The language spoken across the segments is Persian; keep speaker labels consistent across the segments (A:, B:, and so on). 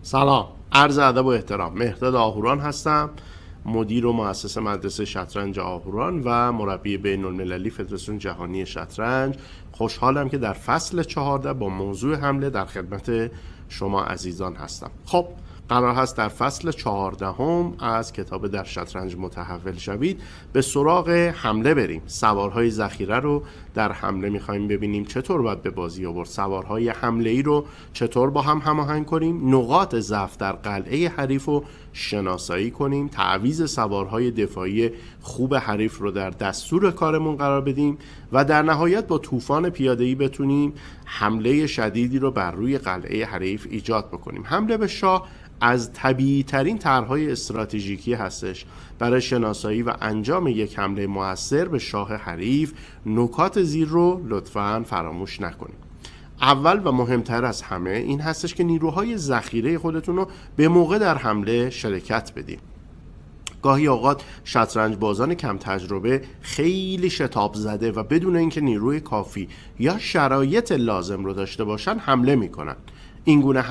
A: سلام، عرض ادب و احترام. مهرداد آهوران هستم، مدیر و مؤسس مدرسه شطرنج آهوران و مربی بین المللی فدراسیون جهانی شطرنج. خوشحالم که در فصل 14 با موضوع حمله در خدمت شما عزیزان هستم. خب قرار هست در فصل 14 از کتاب در شطرنج متحول شوید به سراغ حمله بریم. سوارهای ذخیره رو در حمله میخوایم ببینیم چطور باید به بازی آورد، سوارهای حمله ای رو چطور با هم هماهنگ کنیم، نقاط ضعف در قلعه حریف رو شناسایی کنیم، تعویض سوارهای دفاعی خوب حریف رو در دستور کارمون قرار بدیم و در نهایت با طوفان پیاده‌ای بتونیم حمله شدیدی رو بر روی قلعه حریف ایجاد بکنیم. حمله به شاه از طبیعی ترین طرح‌های استراتژیکی هستش. برای شناسایی و انجام یک حمله موثر به شاه حریف نکات زیر رو لطفاً فراموش نکنید. اول و مهمتر از همه این هستش که نیروهای ذخیره خودتون رو به موقع در حمله شرکت بدید. گاهی اوقات شطرنج بازان کم تجربه خیلی شتاب زده و بدون اینکه نیروی کافی یا شرایط لازم رو داشته باشن حمله میکنن. این گونه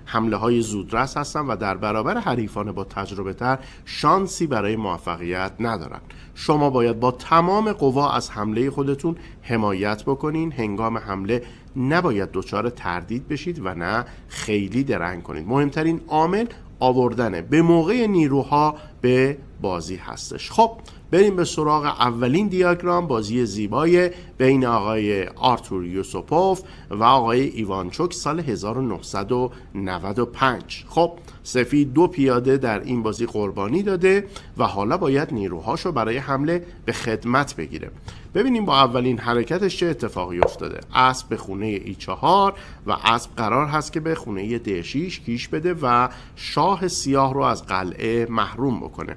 A: حمله های زودرس هستن و در برابر حریفان با تجربه تر شانسی برای موفقیت ندارن. شما باید با تمام قوا از حمله خودتون حمایت بکنین. هنگام حمله نباید دچار تردید بشید و نه خیلی درنگ کنید. مهمترین عامل آوردن به موقع نیروها به بازی هستش. خب بریم به سراغ اولین دیاگرام، بازی زیبای بین آقای آرتور یوسوپوف و آقای ایوانچوک سال 1995. خب سفید 2 پیاده در این بازی قربانی داده و حالا باید نیروهاشو برای حمله به خدمت بگیره. ببینیم با اولین حرکتش چه اتفاقی افتاده. اسب به خونه E4 و اسب قرار هست که به خونه D6 کیش بده و شاه سیاه رو از قلعه محروم بکنه.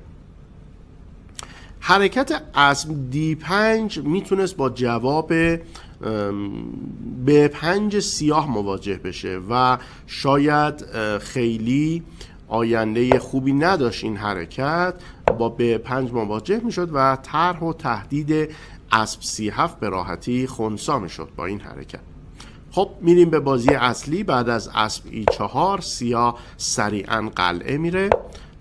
A: حرکت اسب D5 میتونست با جواب B5 سیاه مواجه بشه و شاید خیلی آینده خوبی نداشت. این حرکت با B5 مواجه میشد و طرح و تهدید اسب C7 به راحتی خنثی میشد با این حرکت. خب میریم به بازی اصلی. بعد از اسب E4 سیاه سریعا قلعه میره.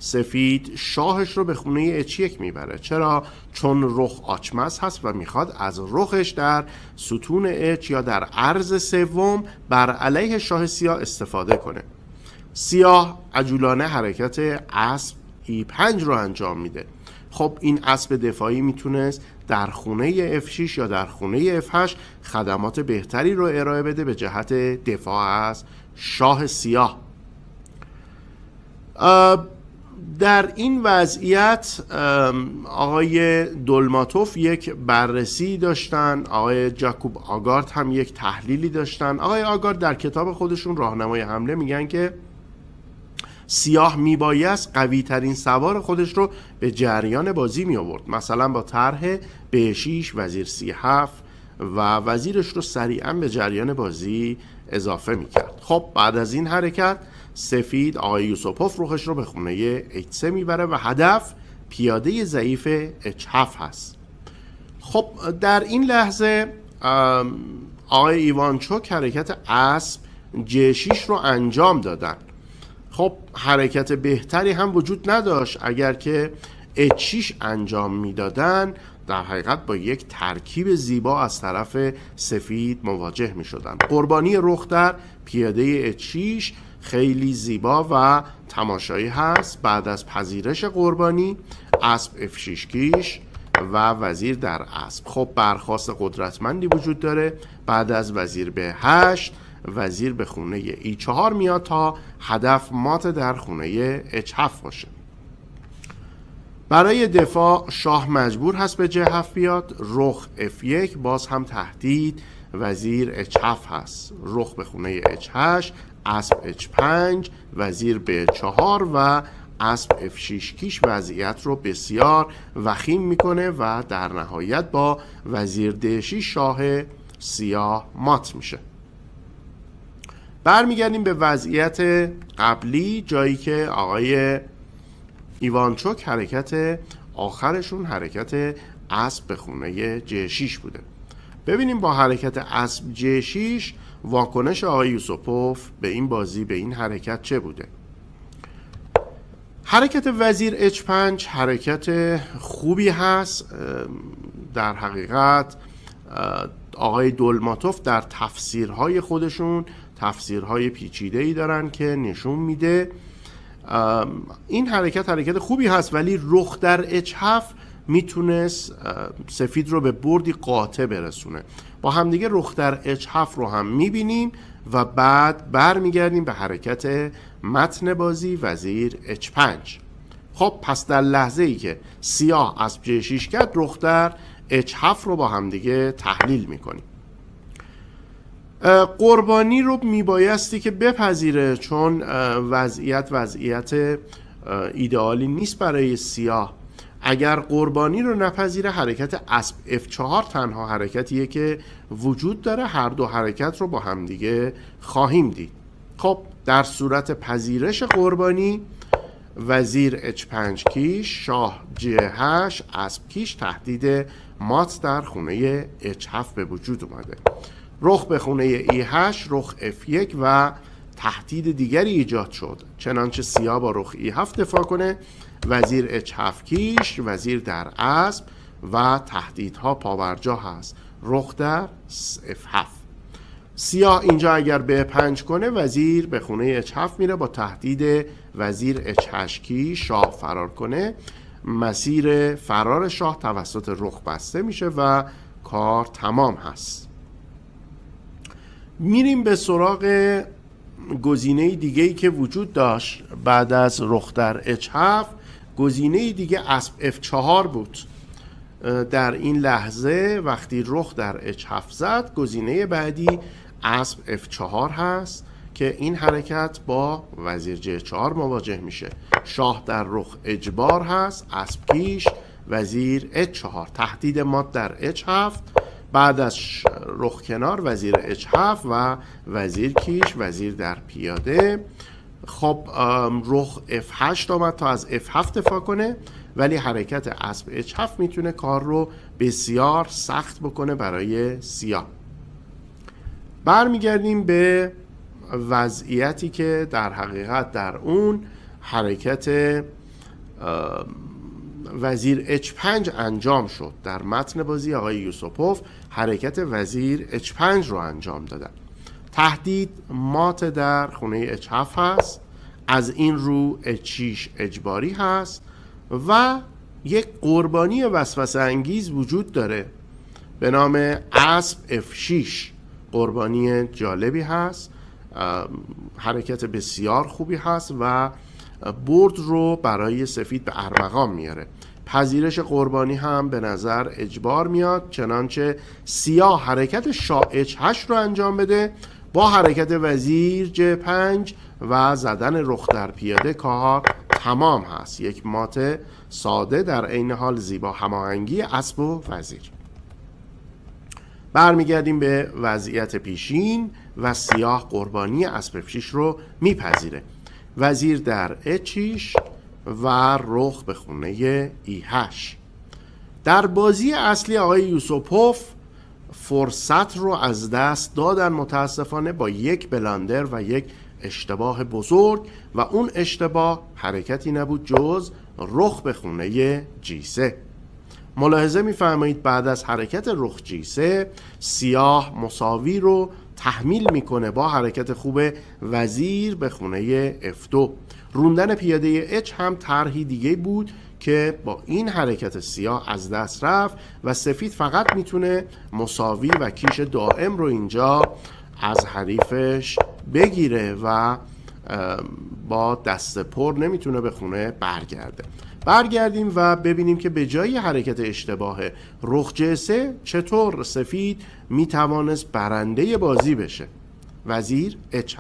A: سفید شاهش رو به خونه H1 میبره. چرا؟ چون رخ آچمز هست و میخواد از رخش در ستون H یا در عرض سوم بر علیه شاه سیاه استفاده کنه. سیاه عجولانه حرکت اسب E5 رو انجام میده. خب این اسب دفاعی میتونست در خونه F6 یا در خونه F8 خدمات بهتری رو ارائه بده به جهت دفاع از شاه سیاه. در این وضعیت آقای دولماتوف یک بررسی داشتن، آقای جاکوب آگارد هم یک تحلیلی داشتن. آقای آگارد در کتاب خودشون راهنمای حمله میگن که سیاه میبایست قوی ترین سوار خودش رو به جریان بازی می آورد، مثلا با طرح B6 وزیر C7 و وزیرش رو سریعا به جریان بازی اضافه می کرد. خب بعد از این حرکت سفید آقای یوسوپوف روخش رو به خونه H3 میبره و هدف پیاده ضعیف H7 هست. خب در این لحظه آقای ایوانچوک حرکت اسب J6 رو انجام دادن. خب حرکت بهتری هم وجود نداشت. اگر که H6 انجام میدادن در حقیقت با یک ترکیب زیبا از طرف سفید مواجه می شدن. قربانی رخ در پیاده H6 خیلی زیبا و تماشایی هست. بعد از پذیرش قربانی اسب F6 کیش و وزیر در اسب. خب برخاست قدرتمندی وجود داره. بعد از وزیر به 8 وزیر به خونه E4 میاد تا هدف مات در خونه H7 باشه. برای دفاع شاه مجبور هست به J7 بیاد. رخ F1 باز هم تهدید وزیر H7 هست. رخ به خونه H8 اسب H5 وزیر به 4 و اسب F6 کیش وضعیت رو بسیار وخیم میکنه و در نهایت با وزیر D6 شاه سیاه مات میشه. برمیگردیم به وضعیت قبلی، جایی که آقای ایوانچوک حرکت آخرشون حرکت اسب به خونه J6 بوده. ببینیم با حرکت اسب J6 واکنش آقای یوسوپوف به این بازی، به این حرکت چه بوده. حرکت وزیر H5 حرکت خوبی هست. در حقیقت آقای دولماتوف در تفسیرهای خودشون تفسیرهای پیچیده‌ای دارن که نشون میده این حرکت خوبی هست، ولی رخ در H7 میتونست سفید رو به بردی قاطع برسونه. با همدیگه رخ در H7 رو هم میبینیم و بعد برمیگردیم به حرکت متن بازی وزیر H5. خب پس در لحظه ای که سیاه اسب J6 کرد، رخ در H7 رو با همدیگه تحلیل میکنیم. قربانی رو میبایستی که بپذیره، چون وضعیت ایدئالی نیست برای سیاه. اگر قربانی رو نپذیره، حرکت اسب F4 تنها حرکتیه که وجود داره. هر دو حرکت رو با همدیگه خواهیم دید. خب در صورت پذیرش قربانی، وزیر H5 کیش، شاه J8، اسب کیش، تهدید مات در خونه H7 به وجود اومده. رخ به خونه E8، رخ F1 و تهدید دیگری ایجاد شد. چنانچه سیاه با رخ E7 دفاع کنه، وزیر H7 کیش، وزیر در اسب و تهدیدها پابرجا هست. رخ در F7. سیاه اینجا اگر به 5 کنه، وزیر به خونه H7 میره با تهدید وزیر H8 کیش. شاه فرار کنه، مسیر فرار شاه توسط رخ بسته میشه و کار تمام هست. میریم به سراغ گزینه دیگه‌ای که وجود داشت بعد از رخ در H7. گزینه دیگه اسب F4 بود. در این لحظه وقتی رخ در H7 زد، گزینه بعدی اسب F4 هست که این حرکت با وزیر J4 مواجه میشه. شاه در رخ اجبار هست، اسب کیش، وزیر H4، تهدید مات در H7. بعد از رخ کنار، وزیر H7 و وزیر کیش، وزیر در پیاده. خب رخ F8 آمد تا از F7 دفاع کنه، ولی حرکت اسب H7 میتونه کار رو بسیار سخت بکنه برای سیاه. برمیگردیم به وضعیتی که در حقیقت در اون حرکت وزیر H5 انجام شد. در متن بازی آقای یوسوپوف حرکت وزیر H5 رو انجام دادن. تهدید مات در خونه H7 هست، از این رو H6 اجباری هست و یک قربانی وسوسه انگیز وجود داره به نام اسب F6. قربانی جالبی هست، حرکت بسیار خوبی هست و برد رو برای سفید به ارمغان میاره. پذیرش قربانی هم به نظر اجبار میاد، چنانچه سیاه حرکت شاه H8 رو انجام بده با حرکت وزیر J5 و زدن رخ در پیاده. کار تمام هست. یک مات ساده در عین حال زیبا هماهنگی اسب و وزیر. برمیگردیم به وضعیت پیشین و سیاه قربانی اسب F6 رو میپذیره. وزیر در H6 و رخ به خونه E8. در بازی اصلی آقای یوسوپوف فرصت رو از دست دادن متاسفانه با یک بلاندر و یک اشتباه بزرگ، و اون اشتباه حرکتی نبود جز رخ به خونه G3. ملاحظه می‌فرمایید بعد از حرکت رخ G3 سیاه مساوی رو تحمیل میکنه با حرکت خوب وزیر به خونه F2. روندن پیاده H هم طرحی دیگه بود که با این حرکت سیاه از دست رفت و سفید فقط میتونه مساوی و کیش دائم رو اینجا از حریفش بگیره و با دست پر نمیتونه به خونه برگرده. برگردیم و ببینیم که به جای حرکت اشتباه رخ J3 چطور سفید میتوانست برنده بازی بشه. وزیر H7،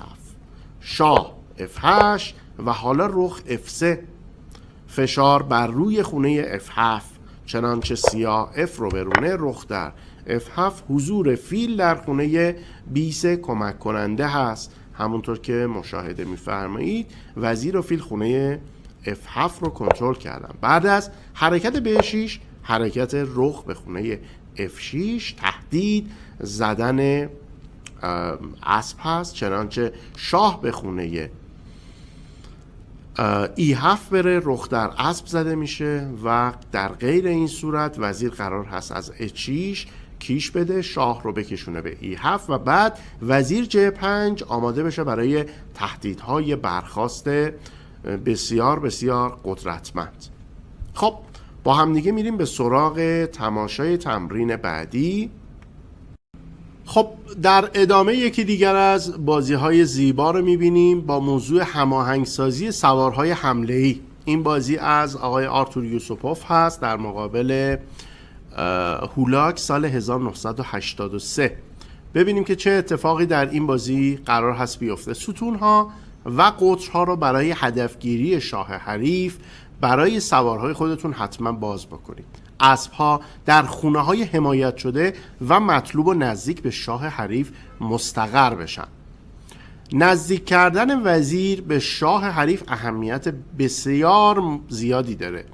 A: شاه F8 و حالا رخ F3. فشار بر روی خونه F7، چنانچه سیاه F رو برونه. رخ در F7 حضور فیل در خونه B3 کمک کننده هست. همونطور که مشاهده میفرمایید وزیر و فیل خونه F7 رو کنترل کردن. بعد از حرکت B6 حرکت رخ به خونه F6 تهدید زدن اسب هست، چنانچه شاه به خونه E7 بره، رخ در اسب زده میشه و در غیر این صورت وزیر قرار هست از H6 کیش بده، شاه رو بکشونه به E7 و بعد وزیر J5 آماده بشه برای تهدیدهای برخاست بسیار بسیار قدرتمند. خب با هم دیگه میریم به سراغ تماشای تمرین بعدی. خب در ادامه یکی دیگر از بازی‌های زیبا رو می‌بینیم با موضوع هماهنگسازی سوارهای حمله‌ای. این بازی از آقای آرتور یوسوپوف هست در مقابل هولاک سال 1983. ببینیم که چه اتفاقی در این بازی قرار هست بیفته. ستون‌ها و قطرها رو برای هدفگیری شاه حریف برای سوارهای خودتون حتما باز بکنید. اسب‌ها در خونه‌های حمایت شده و مطلوب و نزدیک به شاه حریف مستقر بشن. نزدیک کردن وزیر به شاه حریف اهمیت بسیار زیادی داره.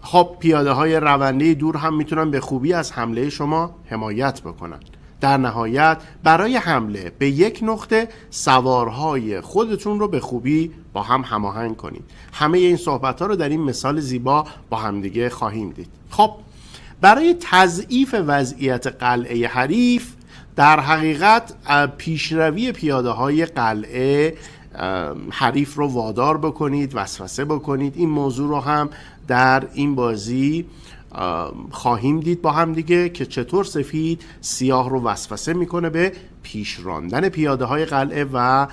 A: خب پیاده‌های رونده دور هم میتونن به خوبی از حمله شما حمایت بکنن. در نهایت برای حمله به یک نقطه سوارهای خودتون رو به خوبی با هم هماهنگ کنید. همه این صحبت‌ها رو در این مثال زیبا با همدیگه خواهیم دید. خب برای تضعیف وضعیت قلعه حریف در حقیقت پیشروی پیاده‌های قلعه حریف رو وادار بکنید، وسوسه بکنید. این موضوع رو هم در این بازی خواهیم دید با هم دیگه که چطور سفید سیاه رو وسوسه میکنه به پیش راندن پیاده های قلعه و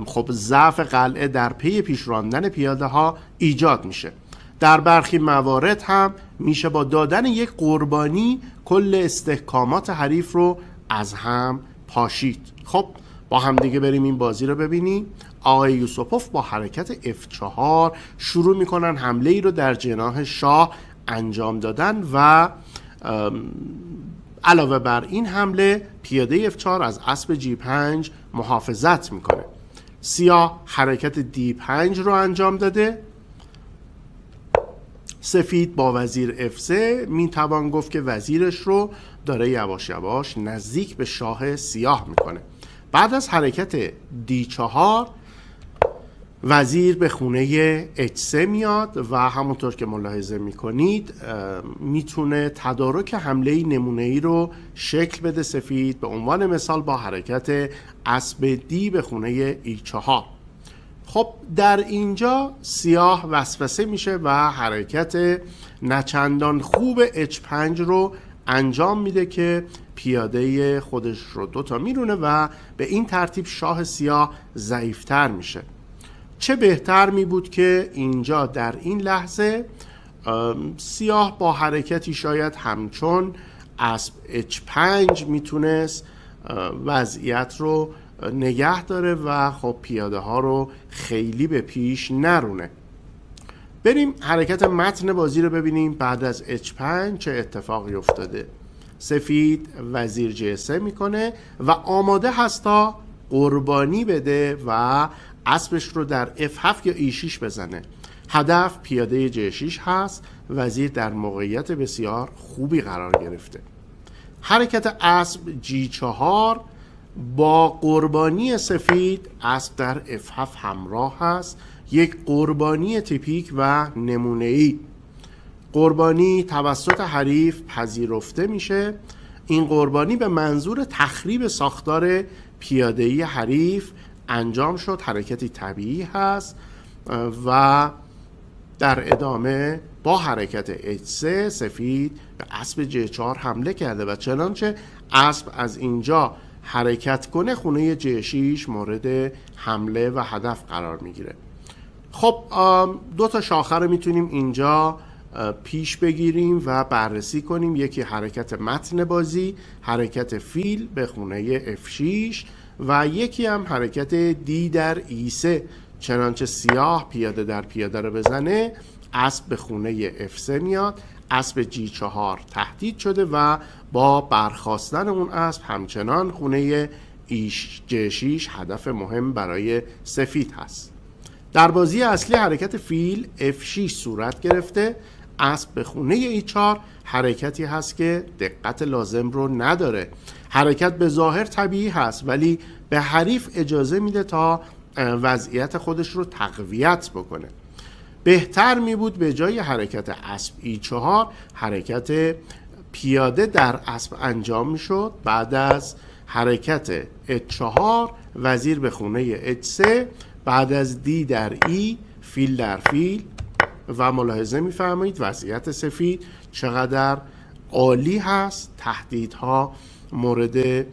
A: خب ضعف قلعه در پی پیش راندن پیاده ها ایجاد میشه. در برخی موارد هم میشه با دادن یک قربانی کل استحکامات حریف رو از هم پاشید. خب با هم دیگه بریم این بازی رو ببینیم. آقای یوسوپوف با حرکت F4 شروع میکنن حمله ای رو در جناح شاه انجام دادن و علاوه بر این حمله پیاده F4 از اسب G5 محافظت میکنه. سیاه حرکت D5 رو انجام داده. سفید با وزیر F3 میتوان گفت که وزیرش رو داره یواش یواش نزدیک به شاه سیاه میکنه. بعد از حرکت D4 وزیر به خونه H3 میاد و همونطور که ملاحظه میکنید میتونه تدارک حمله نمونه‌ای رو شکل بده سفید، به عنوان مثال با حرکت اسب D به خونه E4. خب در اینجا سیاه وسوسه میشه و حرکت نچندان خوب H5 رو انجام میده که پیاده خودش رو دوتا میرونه و به این ترتیب شاه سیاه ضعیفتر میشه. چه بهتر می بود که اینجا در این لحظه سیاه با حرکتی شاید همچون اسب H5 میتونست وضعیت رو نگه داره و خب پیاده ها رو خیلی به پیش نرونه. بریم حرکت متن بازی رو ببینیم. بعد از H5 چه اتفاقی افتاده. سفید وزیر G3 میکنه و آماده هست تا قربانی بده و اسبش رو در F7 یا E6 بزنه. هدف پیاده J6 هست. وزیر در موقعیت بسیار خوبی قرار گرفته. حرکت اسب G4 با قربانی سفید اسب در F7 همراه هست. یک قربانی تیپیک و نمونه‌ای. قربانی توسط حریف پذیرفته میشه. این قربانی به منظور تخریب ساختار پیاده‌ای حریف انجام شد. حرکتی طبیعی هست و در ادامه با حرکت H3 سفید به اسب J4 حمله کرده و چنانچه اسب از اینجا حرکت کنه خونه J6 مورد حمله و هدف قرار میگیره. خب دو تا شاخه رو میتونیم اینجا پیش بگیریم و بررسی کنیم. یکی حرکت متن بازی، حرکت فیل به خونه F6 و یکی هم حرکت D در E3. چنانچه سیاه پیاده در پیاده رو بزنه اسب به خونه F3 میاد. اسب G4 تهدید شده و با برخاستن اون اسب همچنان خونه J6 هدف مهم برای سفید هست. در بازی اصلی حرکت فیل F6 صورت گرفته. اسب به خونه E4 حرکتی هست که دقت لازم رو نداره. حرکت به ظاهر طبیعی هست ولی به حریف اجازه میده تا وضعیت خودش رو تقویت بکنه. بهتر می بود به جای حرکت اسب E4 حرکت پیاده در اسب انجام می شد. بعد از حرکت H4 وزیر به خونه H3، بعد از D در E فیل در فیل، و ملاحظه می‌فرمایید وضعیت سفید چقدر عالی هست. تهدیدها مورد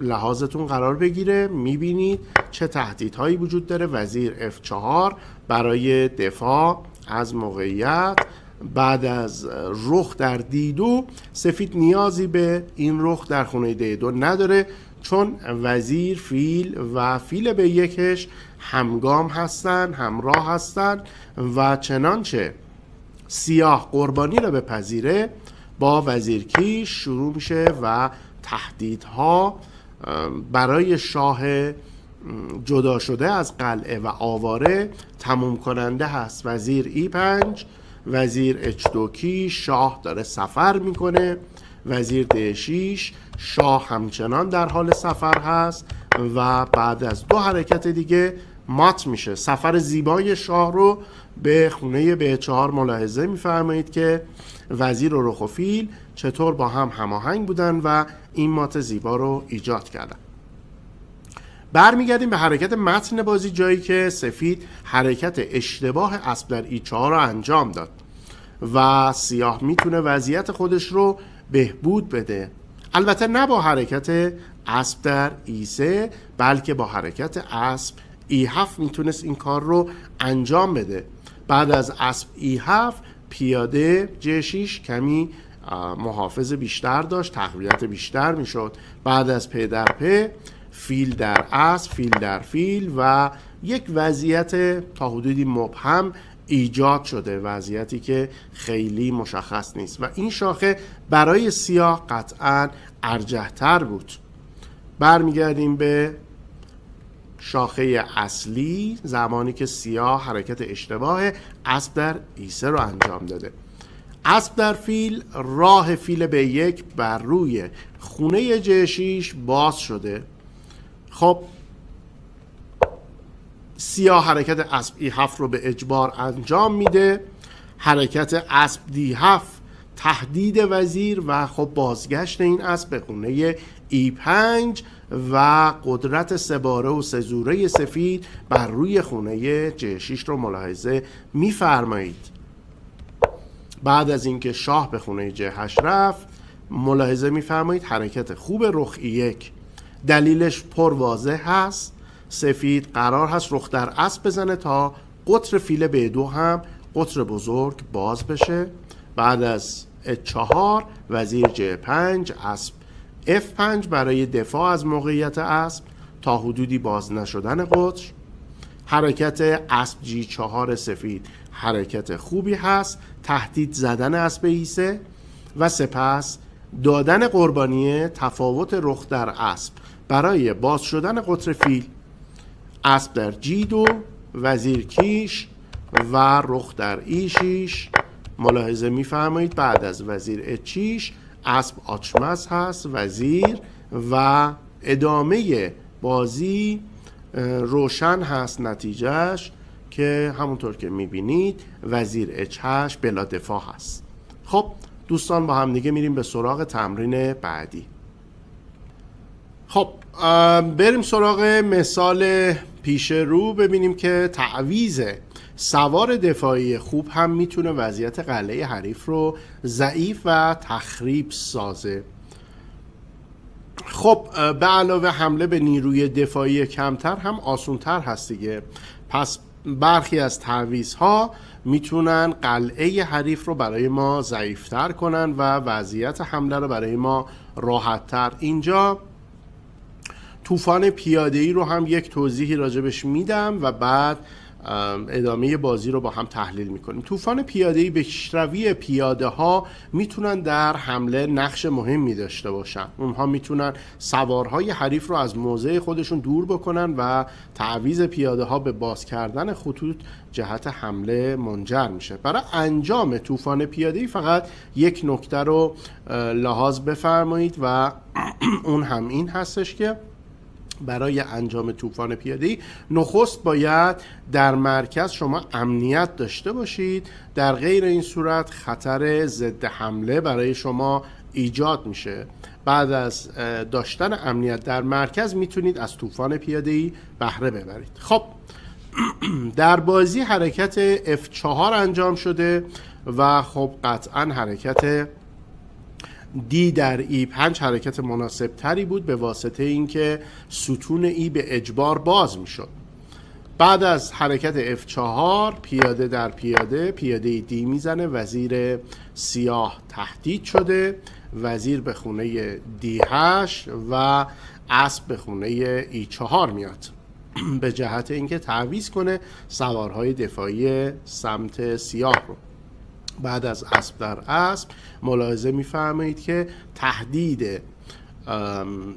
A: لحاظتون قرار بگیره. میبینید چه تهدیدهایی وجود داره. وزیر F4 برای دفاع از موقعیت. بعد از رخ در D2 سفید نیازی به این رخ در خونه D2 نداره، چون وزیر فیل و فیل به یکش همگام هستن، همراه هستن، و چنانچه سیاه قربانی را بپذیره با وزیر کیش شروع میشه و تهدیدها برای شاه جدا شده از قلعه و آواره تموم کننده هست. وزیر E5، وزیر H2 کیش، شاه داره سفر میکنه. وزیر D6، شاه همچنان در حال سفر هست و بعد از 2 حرکت دیگه مات میشه. سفر زیبای شاه رو به خونه B4 ملاحظه میفرمایید که وزیر و رخ و فیل چطور با هم هماهنگ بودن و این مات زیبا رو ایجاد کردن. برمیگردیم به حرکت متن بازی، جایی که سفید حرکت اشتباه اسب در E4 رو انجام داد و سیاه میتونه وضعیت خودش رو بهبود بده. البته نه با حرکت اسب در E3، بلکه با حرکت اسب E7 میتونست این کار رو انجام بده. بعد از اسب E7 پیاده J6 کمی محافظ بیشتر داشت، تقویت بیشتر میشد. بعد از پ در پ فیل در اسب، فیل در فیل، و یک وضعیت تا حدودی مبهم ایجاد شده، وضعیتی که خیلی مشخص نیست و این شاخه برای سیاه قطعاً ارجح‌تر بود. برمیگردیم به شاخه اصلی، زمانی که سیاه حرکت اشتباه اسب در E3 رو انجام داده. اسب در فیل، راه فیل به یک بر روی خونه J6 باز شده. خب سیاه حرکت اسب E7 رو به اجبار انجام میده. حرکت اسب D7 تهدید وزیر و خب بازگشت این اسب به خونه E5 و قدرت 3 باره و 3 زوره سفید بر روی خونه J6 رو ملاحظه میفرمایید. بعد از اینکه شاه به خونه J8 رفت، ملاحظه میفرمایید حرکت خوب رخ E1. دلیلش پر واضح هست. سفید قرار هست رخ در اسب بزنه تا قطر فیل B2 هم قطر بزرگ باز بشه. بعد از H4 وزیر J5، اسب F5 برای دفاع از موقعیت اسب تا حدودی باز نشدن قطر. حرکت اسب G4 سفید حرکت خوبی هست، تهدید زدن اسب E3 و سپس دادن قربانی تفاوت رخ در اسب برای باز شدن قطر فیل. اسب در G2، وزیر کیش و رخ در E6. ملاحظه میفرمایید بعد از وزیر H6 اسب آچمز هست وزیر و ادامه بازی روشن هست نتیجهش که همونطور که میبینید وزیر H8 بلا دفاع هست. خب دوستان با هم دیگه میریم به سراغ تمرین بعدی. خب بریم سراغ مثال پیش رو، ببینیم که تعویض سوار دفاعی خوب هم میتونه وضعیت قلعه حریف رو ضعیف و تخریب سازه. خب به علاوه حمله به نیروی دفاعی کمتر هم آسونتر هست دیگه. پس برخی از تعویض‌ها میتونن قلعه حریف رو برای ما ضعیفتر کنن و وضعیت حمله رو برای ما راحت‌تر. اینجا طوفان پیاده‌ای رو هم یک توضیحی راجبش میدم و بعد ادامه بازی رو با هم تحلیل میکنیم. طوفان پیاده‌ای پیشروی پیاده ها میتونن در حمله نقش مهمی داشته باشن. اونها میتونن سوارهای حریف رو از موضع خودشون دور بکنن و تعویض پیاده ها به باز کردن خطوط جهت حمله منجر میشه. برای انجام طوفان پیاده‌ای فقط یک نکته رو لحاظ بفرمایید و اون هم این هستش که برای انجام طوفان پیاده‌ای نخست باید در مرکز شما امنیت داشته باشید. در غیر این صورت خطر ضد حمله برای شما ایجاد میشه. بعد از داشتن امنیت در مرکز میتونید از طوفان پیاده‌ای بهره ببرید. خب در بازی حرکت F4 انجام شده و خب قطعا حرکت D در E5 حرکت مناسب تری بود به واسطه اینکه ستون E به اجبار باز میشد. بعد از حرکت F4 پیاده در پیاده D میزنه، وزیر سیاه تهدید شده، وزیر به خونه D8 و اسب به خونه E4 میاد به جهت اینکه تعویض کنه سوارهای دفاعی سمت سیاه رو. بعد از اسب در اسب ملاحظه میفرمایید که تهدید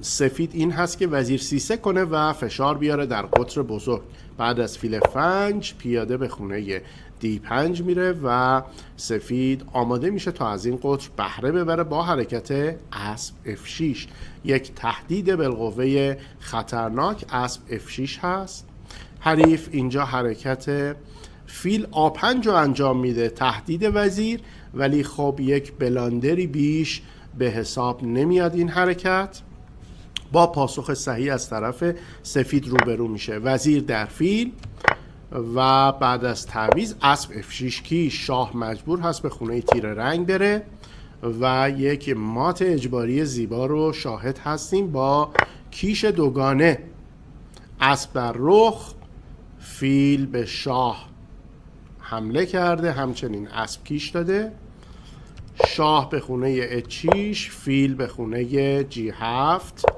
A: سفید این هست که وزیر C3 کنه و فشار بیاره در قطر بزرگ. بعد از فیل فنج پیاده به خونه D5 میره و سفید آماده میشه تا از این قطر بهره ببره با حرکت اسب F6. یک تهدید بالقوه خطرناک اسب F6 هست. حریف اینجا حرکت فیل A5 رو انجام میده، تهدید وزیر، ولی خب یک بلاندری بیش به حساب نمیاد. این حرکت با پاسخ صحیح از طرف سفید روبرو میشه. وزیر در فیل و بعد از تعویض اسب F6 کی شاه مجبور هست به خونه تیر رنگ بره و یک مات اجباری زیبا رو شاهد هستیم با کیش دوگانه. اسب در رخ، فیل به شاه حمله کرده، همچنین اسب کیش داده، شاه به خونه H6، فیل به خونه G7.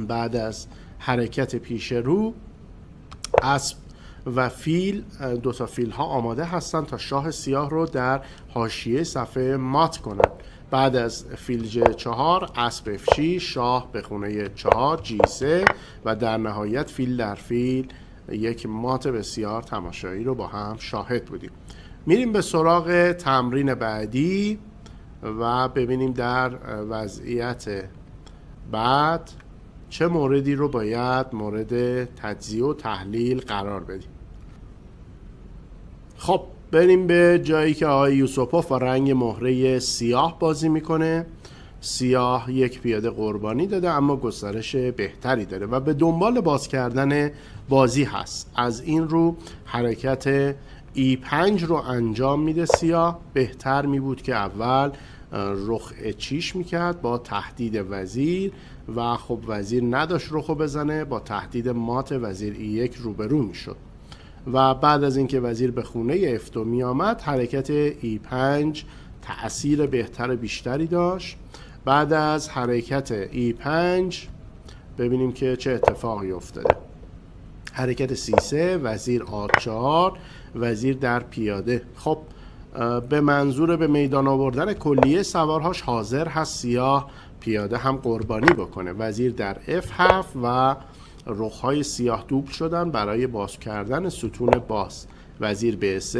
A: بعد از حرکت پیش رو اسب و فیل، دوتا فیل ها آماده هستند تا شاه سیاه رو در حاشیه صفحه مات کنند. بعد از فیل G4 اسب F6، شاه به خونه 4 G3 و در نهایت فیل در فیل. یک مات بسیار تماشایی رو با هم شاهد بودیم. میریم به سراغ تمرین بعدی و ببینیم در وضعیت بعد چه موردی رو باید مورد تجزیه و تحلیل قرار بدیم. خب بریم به جایی که آقای یوسپوف با رنگ مهره سیاه بازی میکنه. سیاه یک پیاده قربانی داده اما گسترش بهتری داره و به دنبال باز کردن بازی هست. از این رو حرکت E5 رو انجام میده. سیاه بهتر می بود که اول رخ H6 میکرد با تهدید وزیر و خب وزیر نداشت رخو بزنه، با تهدید مات وزیر E1 روبرو میشد و بعد از اینکه وزیر به خونه F2 می آمد حرکت E5 تأثیر بهتر بیشتری داشت. بعد از حرکت E5 ببینیم که چه اتفاقی افتاده. حرکت C3 وزیر A4 وزیر در پیاده. خب به منظور به میدان آوردن کلیه سوارهاش حاضر هست سیاه پیاده هم قربانی بکنه. وزیر در F7 و رخهای سیاه دوبل شدن برای باز کردن ستون باز. وزیر به C.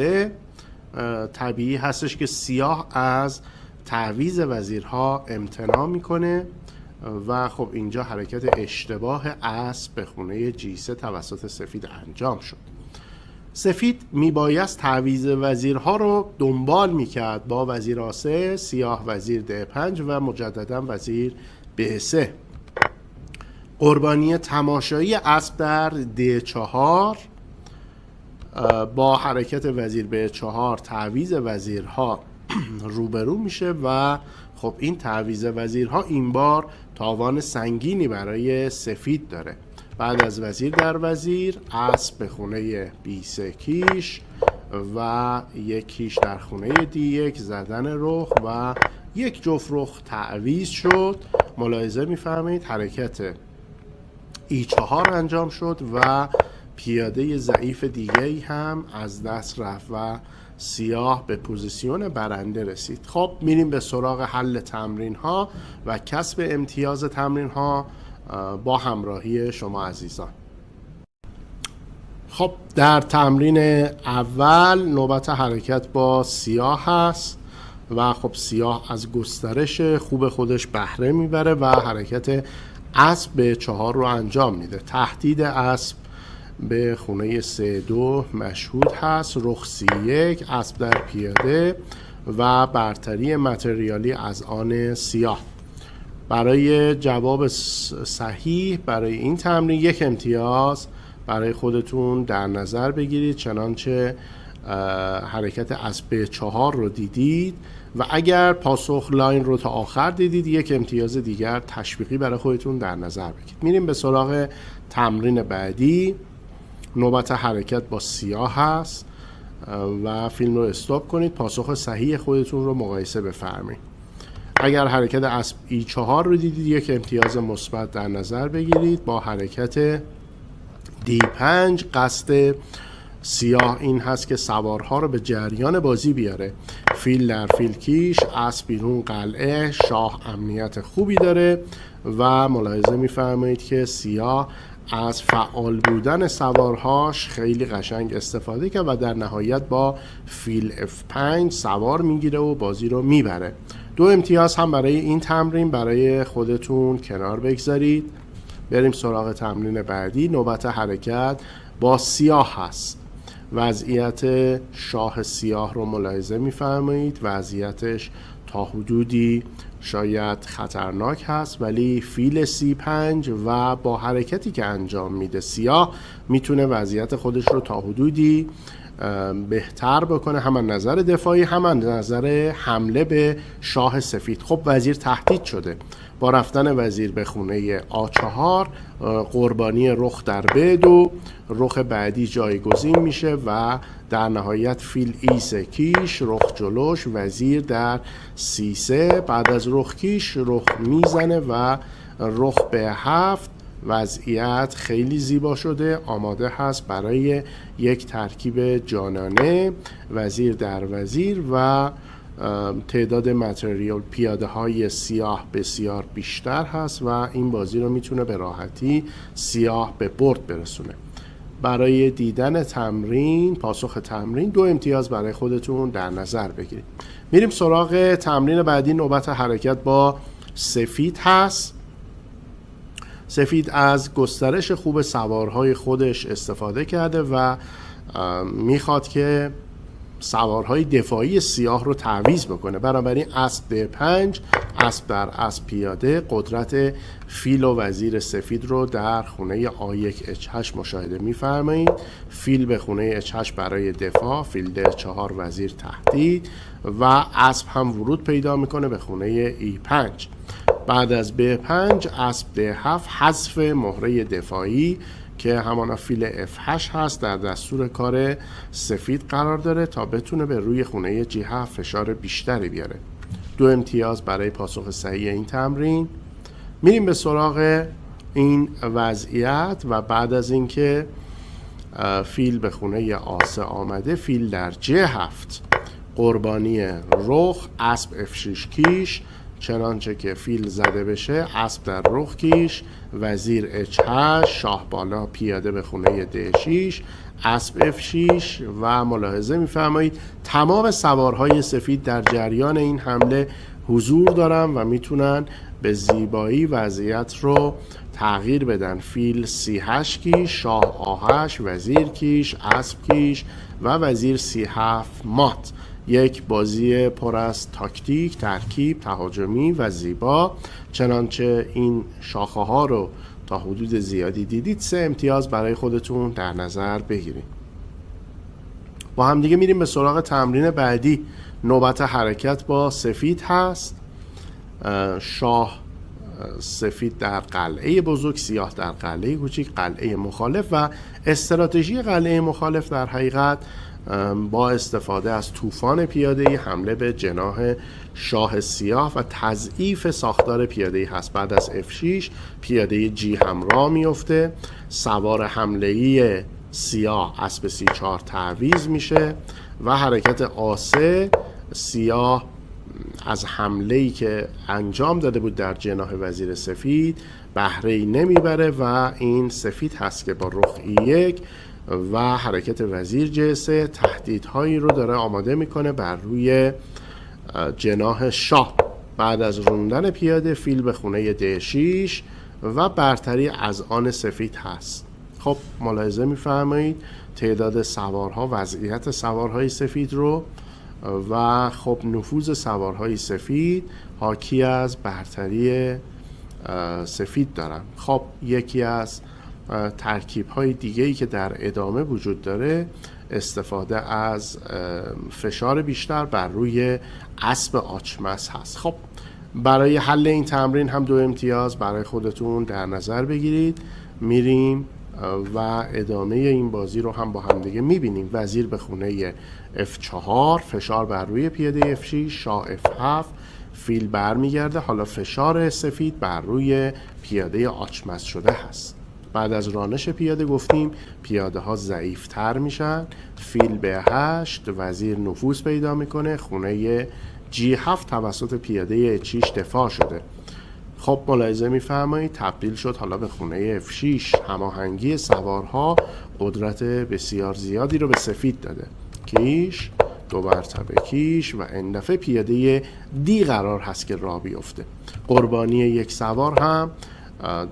A: طبیعی هستش که سیاه از تعویض وزیرها امتناع میکنه و خب اینجا حرکت اشتباه اسب به خونه G3 توسط سفید انجام شد. سفید میبایست تعویض وزیرها رو دنبال میکرد با وزیر A3، سیاه وزیر D5 و مجددا وزیر B3. قربانی تماشایی اسب در D4 با حرکت وزیر B4 تعویض وزیرها روبرو میشه و خب این تعویض وزیرها این بار تاوان سنگینی برای سفید داره. بعد از وزیر در وزیر اسب به خونه B3 کیش و یک کیش در خونه D1 زدن رخ و یک جفت رخ تعویض شد. ملاحظه میفرمایید حرکت E4 انجام شد و پیاده ضعیف دیگه هم از دست رفت و سیاه به پوزیسیون برنده رسید. خب میریم به سراغ حل تمرین ها و کسب امتیاز تمرین ها با همراهی شما عزیزان. خب در تمرین اول نوبت حرکت با سیاه هست و خب سیاه از گسترش خوب خودش بهره میبره و حرکت اسب به 4 رو انجام میده. تهدید اسب به خونه 3-2 مشهود هست. رخ 3-1 اسب در پیاده و برتری متریالی از آن سیاه. برای جواب صحیح برای این تمرین 1 امتیاز برای خودتون در نظر بگیرید، چنانچه حرکت اسب به 4 رو دیدید و اگر پاسخ لاین رو تا آخر دیدید 1 امتیاز دیگر تشویقی برای خودتون در نظر بگیرید. میریم به سراغ تمرین بعدی. نوبت حرکت با سیاه هست و فیلم رو استاپ کنید. پاسخ صحیح خودتون رو مقایسه بفرمایید. اگر حرکت اسب E4 رو دیدید 1 امتیاز مثبت در نظر بگیرید. با حرکت D5 قصد سیاه این هست که سوارها رو به جریان بازی بیاره. فیل در فیل کیش، اسب بیرون قلعه، شاه امنیت خوبی داره و ملاحظه می‌فرمایید که سیاه از فعال بودن سوارهاش خیلی قشنگ استفاده کرد و در نهایت با فیل F5 سوار میگیره و بازی رو میبره. 2 امتیاز هم برای این تمرین برای خودتون کنار بگذارید. بریم سراغ تمرین بعدی. نوبت حرکت با سیاه هست. وضعیت شاه سیاه رو ملاحظه می‌فرمایید. وضعیتش تا حدودی شاید خطرناک هست، ولی فیل C5 و با حرکتی که انجام میده سیاه میتونه وضعیت خودش رو تا حدودی بهتر بکنه، هم از نظر دفاعی هم از نظر حمله به شاه سفید. خب وزیر تهدید شده. با رفتن وزیر به خونه A4 قربانی رخ در B2، رخ بعدی جایگزین میشه و در نهایت فیل E3 کیش، رخ جلوش، وزیر در C3. بعد از رخ کیش رخ میزنه و رخ به 7. وضعیت خیلی زیبا شده، آماده هست برای یک ترکیب جانانه. وزیر در وزیر و تعداد متریال پیاده های سیاه بسیار بیشتر هست و این بازی رو میتونه به راحتی سیاه به برد برسونه. برای دیدن تمرین، پاسخ تمرین 2 امتیاز برای خودتون در نظر بگیرید. میریم سراغ تمرین بعدی. نوبت حرکت با سفید هست. سفید از گسترش خوب سوارهای خودش استفاده کرده و میخواد که سوارهای دفاعی سیاه رو تعویض بکنه. بنابراین اسب D5، اسب در اسب پیاده، قدرت فیل و وزیر سفید رو در خونه A1 H8 مشاهده می‌فرمایید. فیل به خونه H8 برای دفاع، فیل D4 وزیر تهدید و اسب هم ورود پیدا میکنه به خونه E5. بعد از B5 اسب D7 حذف مهره دفاعی که همانا فیل F8 هست در دستور کار سفید قرار داره تا بتونه به روی خونه G7 فشار بیشتری بیاره. 2 امتیاز برای پاسخ صحیح این تمرین. میریم به سراغ این وضعیت و بعد از اینکه فیل به خونه آسه آمده، فیل در G7 قربانی رخ، اسب F6 کیش، چنانچه که فیل زده بشه اسب در رخ کیش، وزیر H8، شاه بالا پیاده به خونه D6، اسب F6 و ملاحظه می‌فرمایید تمام سوارهای سفید در جریان این حمله حضور دارن و میتونن به زیبایی وضعیت رو تغییر بدن. فیل C8 کیش، شاه A8، وزیر کیش، اسب کیش و وزیر C7 مات. یک بازی پر از تاکتیک، ترکیب، تهاجمی و زیبا. چنانچه این شاخه ها رو تا حدود زیادی دیدید، 3 امتیاز برای خودتون در نظر بگیرید. با هم دیگه میریم به سراغ تمرین بعدی. نوبت حرکت با سفید هست. شاه سفید در قلعه بزرگ، سیاه در قلعه کوچیک، قلعه مخالف و استراتژی قلعه مخالف در حقیقت با استفاده از طوفان پیاده‌ای حمله به جناح شاه سیاه و تضعیف ساختار پیاده‌ای هست. بعد از F6 پیاده G همراه میفته، سوار حمله‌ای سیاه اسب C4 تعویض میشه و حرکت آسه سیاه از حمله‌ای که انجام داده بود در جناح وزیر سفید بهره‌ای نمیبره و این سفید هست که با رخ E1 و حرکت وزیر G3 تهدیدهایی رو داره آماده میکنه بر روی جناح شاه. بعد از روندن پیاده فیل به خونه D6 و برتری از آن سفید هست. خب ملاحظه می‌فرمایید تعداد سوارها، وضعیت سوارهای سفید رو و خب نفوذ سوارهای سفید حاکی از برتری سفید دارن. خب یکی از ترکیب‌های دیگه‌ای که در ادامه وجود داره استفاده از فشار بیشتر بر روی اسب آچمز هست. خب برای حل این تمرین هم 2 امتیاز برای خودتون در نظر بگیرید. میریم و ادامه این بازی رو هم با هم دیگه میبینیم. وزیر به خونه F4، فشار بر روی پیاده F6، شاه F7، فیل برمیگرده. حالا فشار سفید بر روی پیاده آچمز شده هست. بعد از رانش پیاده گفتیم پیاده ها ضعیف تر میشن. فیل به 8، وزیر نفوذ پیدا میکنه. خونه G7 توسط پیاده H6 دفاع شده. خب ملاحظه میفرمایید تبدیل شد حالا به خونه F6. هماهنگی سوارها قدرت بسیار زیادی رو به سفید داده. کیش، 2 مرتبه کیش و این دفعه پیاده دی قرار هست که راه بیفته. قربانی یک سوار هم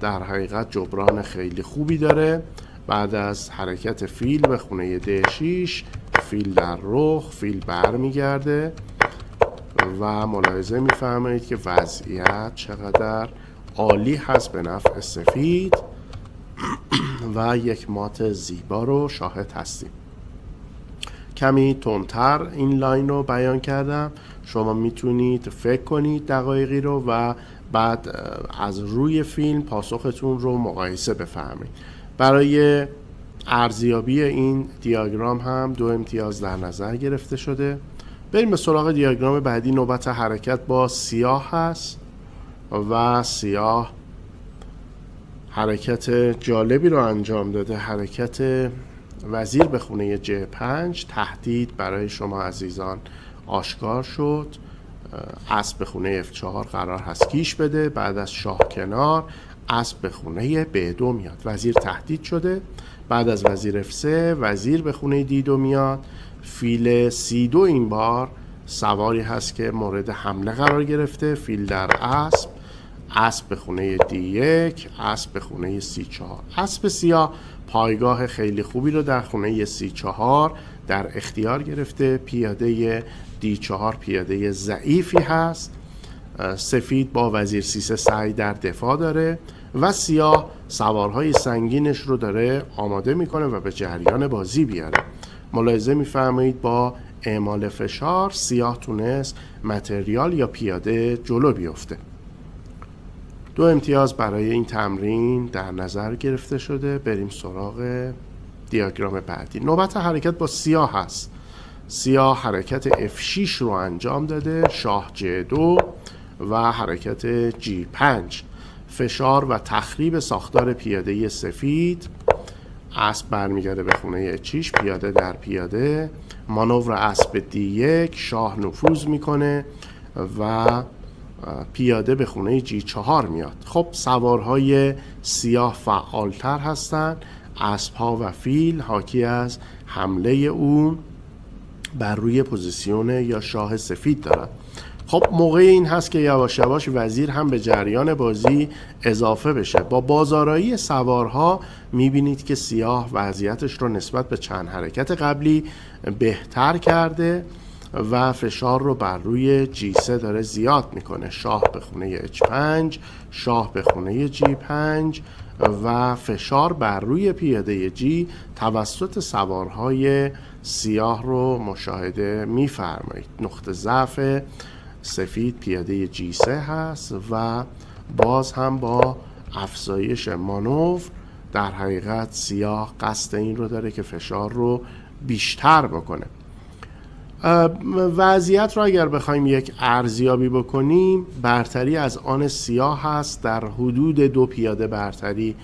A: در حقیقت جبران خیلی خوبی داره. بعد از حرکت فیل به خونه D6، فیل در رخ، فیل برمیگرده و ملاحظه میفرمایید که وضعیت چقدر عالی هست به نفع سفید و یک مات زیبا رو شاهد هستیم. کمی تندتر این لاین رو بیان کردم، شما میتونید فکر کنید دقایقی رو و بعد از روی فیلم پاسختون رو مقایسه بفهمید. برای ارزیابی این دیاگرام هم 2 امتیاز در نظر گرفته شده. بریم به سراغ دیاگرام بعدی. نوبت حرکت با سیاه هست و سیاه حرکت جالبی رو انجام داده. حرکت وزیر به خونه J5. تهدید برای شما عزیزان آشکار شد. اسب به خونه F4 قرار هست کیش بده. بعد از شاه کنار اسب به خونه B2 میاد. وزیر تهدید شده. بعد از وزیر F3 وزیر به خونه D2 میاد. فیل C2 این بار سواری هست که مورد حمله قرار گرفته. فیل در اسب، اسب به خونه D1، اسب به خونه C4. اسب سیاه پایگاه خیلی خوبی رو در خونه C4 در اختیار گرفته. پیاده D4 پیاده ضعیفی هست. سفید با وزیر C3 سعی در دفاع داره و سیاه سوارهای سنگینش رو داره آماده میکنه و به جریان بازی بیاره. ملاحظه میفرمایید با اعمال فشار سیاه تونست متریال یا پیاده جلو بیفته. 2 امتیاز برای این تمرین در نظر گرفته شده. بریم سراغ دیاگرام بعدی. نوبت حرکت با سیاه هست. سیاه حرکت F6 رو انجام داده. شاه J2 و حرکت G5. فشار و تخریب ساختار پیاده سفید. اسب برمیگرده به خونه H6، پیاده در پیاده. مانور اسب D1، شاه نفوذ میکنه و پیاده به خونه G4 میاد. خب سوارهای سیاه فعالتر هستند. اسبها و فیل حاکی از حمله اون بر روی پوزیسیون یا شاه سفید دارن. خب موقع این هست که یواش یواش وزیر هم به جریان بازی اضافه بشه. با بازآرایی سوارها میبینید که سیاه وضعیتش رو نسبت به چند حرکت قبلی بهتر کرده و فشار رو بر روی G3 داره زیاد میکنه. شاه به خونه H5، شاه به خونه G5 و فشار بر روی پیاده G توسط سوارهای سیاه رو مشاهده میفرمایید. نقطه ضعف سفید پیاده G3 هست و باز هم با افزایش مانور در حقیقت سیاه قصد این رو داره که فشار رو بیشتر بکنه. وضعیت رو اگر بخوایم یک ارزیابی بکنیم، برتری از آن سیاه هست. در حدود 2 پیاده برتری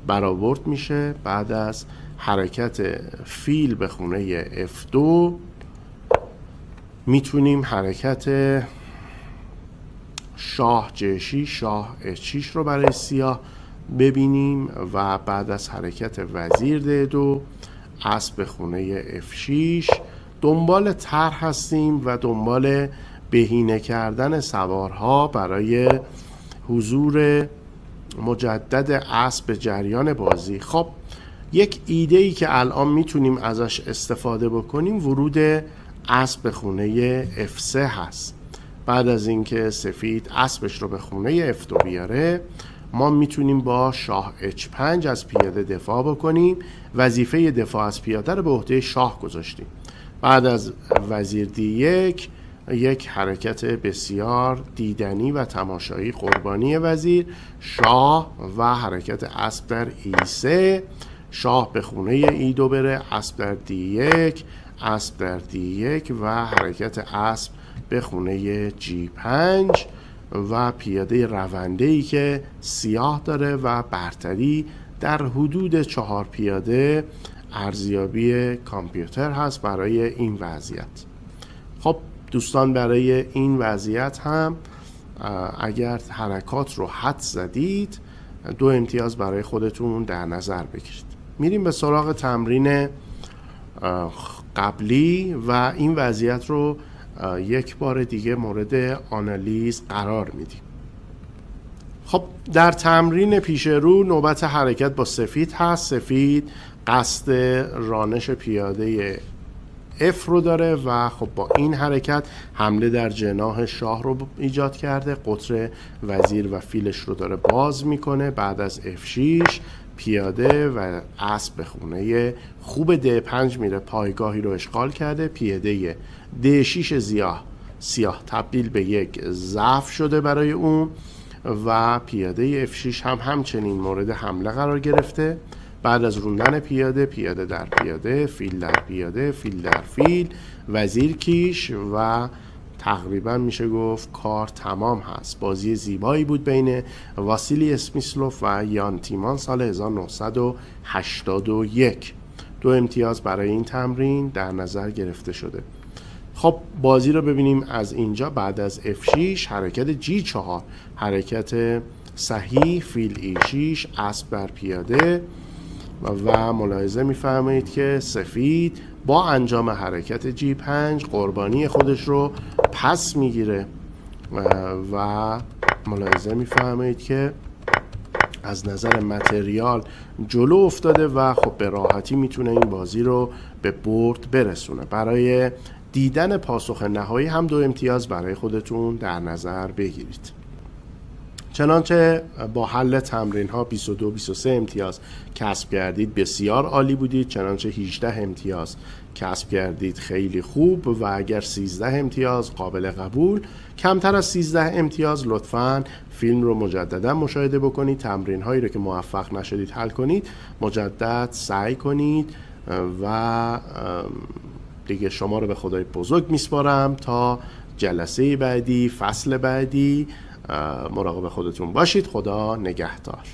A: برآورد میشه. بعد از حرکت فیل به خونه F2 میتونیم حرکت شاه J6، شاه H6 رو برای سیاه ببینیم و بعد از حرکت وزیر D2 اسب به خونه F6 دنبال طرح هستیم و دنبال بهینه کردن سوارها برای حضور مجدد اسب به جریان بازی. خب یک ایده‌ای که الان میتونیم ازش استفاده بکنیم ورود اسب به خونه F3 هست. بعد از اینکه سفید اسبش رو به خونه F2 بیاره، ما میتونیم با شاه H5 از پیاده دفاع بکنیم. وظیفه دفاع از پیاده رو به عهده شاه گذاشتیم. بعد از وزیر D1 یک حرکت بسیار دیدنی و تماشایی قربانی وزیر، شاه و حرکت اسب در E3. شاه به خونه E2 بره، اسب در D1، اسب در D1 و حرکت اسب به خونه G5 و پیاده رونده‌ای که سیاه داره و برتری در حدود 4 پیاده ارزیابی کامپیوتر هست برای این وضعیت. خب دوستان، برای این وضعیت هم اگر حرکات رو حد زدید 2 امتیاز برای خودتون در نظر بگیرید. میریم به سراغ تمرین قبلی و این وضعیت رو یک بار دیگه مورد آنالیز قرار میدیم. خب در تمرین پیش رو نوبت حرکت با سفید هست. سفید قصد رانش پیاده F رو داره و خب با این حرکت حمله در جناح شاه رو ایجاد کرده. قطر وزیر و فیلش رو داره باز میکنه. بعد از F6 پیاده و اسب به خونه خوب D5 میره، پایگاهی رو اشغال کرده. پیاده D6 سیاه تبدیل به یک ضعف شده برای اون و پیاده F6 هم همچنین مورد حمله قرار گرفته. بعد از روندن پیاده در پیاده، فیل در پیاده، فیل در فیل، وزیر کیش و تقریبا میشه گفت کار تمام هست. بازی زیبایی بود بین واسیلی اسمیسلوف و یان تیمان سال 1981. 2 امتیاز برای این تمرین در نظر گرفته شده. خب بازی رو ببینیم از اینجا. بعد از F6 حرکت G4، حرکت صحیح، فیل E6، اسب بر پیاده و ملاحظه میفرمایید که سفید با انجام حرکت G5 قربانی خودش رو پس میگیره و ملاحظه میفرمایید که از نظر متریال جلو افتاده و خب به راحتی میتونه این بازی رو به برد برسونه. برای دیدن پاسخ نهایی هم 2 امتیاز برای خودتون در نظر بگیرید. چنانچه با حل تمرین ها 22-23 امتیاز کسب کردید، بسیار عالی بودید. چنانچه 18 امتیاز کسب کردید، خیلی خوب. و اگر 13 امتیاز قابل قبول. کمتر از 13 امتیاز لطفاً فیلم رو مجددا مشاهده بکنید. تمرین هایی رو که موفق نشدید حل کنید، مجدد سعی کنید و دیگه شما رو به خدای بزرگ میسپارم تا جلسه بعدی، فصل بعدی. مراقب خودتون باشید. خدا نگهدار.